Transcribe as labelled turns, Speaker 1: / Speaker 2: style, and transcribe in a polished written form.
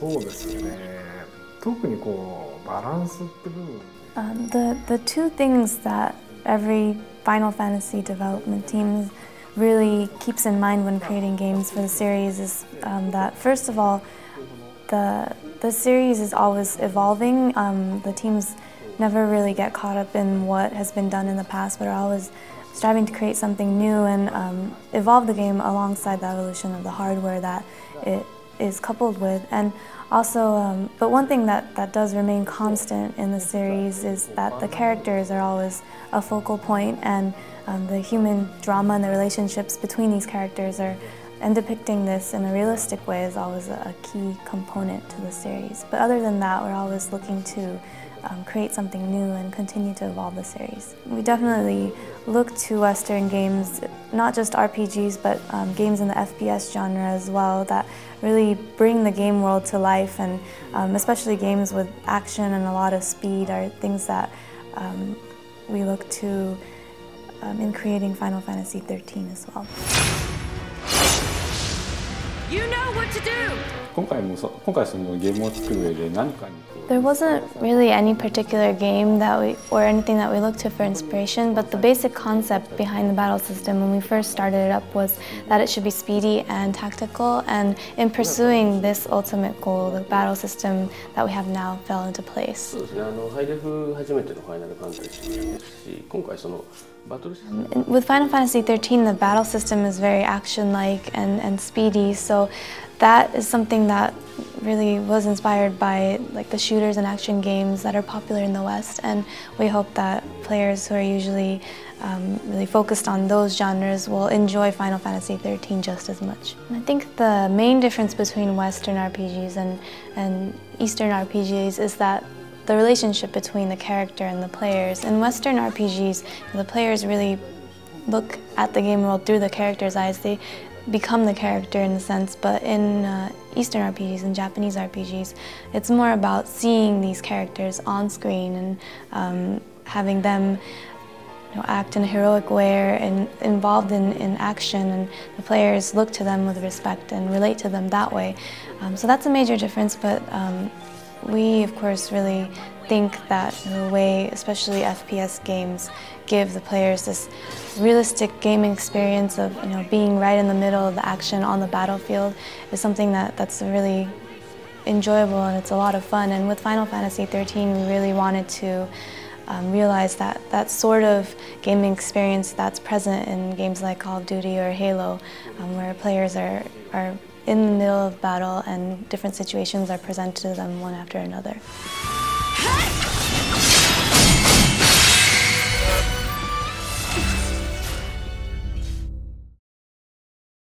Speaker 1: そうですね。特にこうバランスって部分。
Speaker 2: The two things that every Final Fantasy development team really keeps in mind when creating games for the series is that first of all, the series is always evolving. The teams never really get caught up in what has been done in the past, but are always striving to create something new and evolve the game alongside the evolution of the hardware that it is coupled with. And also, but one thing that does remain constant in the series is that the characters are always a focal point, and the human drama and the relationships between these characters and depicting this in a realistic way is always a key component to the series. But other than that, we're always looking to create something new and continue to evolve the series. We definitely look to Western games, not just RPGs, but games in the FPS genre as well, that really bring the game world to life, and especially games with action and a lot of speed are things that we look to in creating Final Fantasy XIII as well.
Speaker 3: You know what to do!
Speaker 4: 今回そのゲームを作る上で何かに
Speaker 2: There wasn't really any particular game or anything that we looked to for inspiration, but the basic concept behind the battle system when we first started it up was that it should be speedy and tactical, and in pursuing this ultimate goal, the battle system that we have now fell into place.
Speaker 5: そうですね。ハイレフ初めてのファイナルファンタジーですし、今回その
Speaker 2: With Final Fantasy XIII, the battle system is very action-like and speedy, so that is something that really was inspired by like the shooters and action games that are popular in the West, and we hope that players who are usually really focused on those genres will enjoy Final Fantasy XIII just as much. And I think the main difference between Western RPGs and Eastern RPGs is that the relationship between the character and the players. In Western RPGs, the players really look at the game world through the character's eyes. They become the character in a sense, but in Eastern RPGs and Japanese RPGs, it's more about seeing these characters on screen and having them act in a heroic way and involved in action, and the players look to them with respect and relate to them that way. So that's a major difference, but we, of course, really think that the way, especially FPS games, give the players this realistic gaming experience of being right in the middle of the action on the battlefield is something that's really enjoyable, and it's a lot of fun. And with Final Fantasy XIII, we really wanted to realize that sort of gaming experience that's present in games like Call of Duty or Halo, where players are in the middle of battle and different situations are presented to them one after another.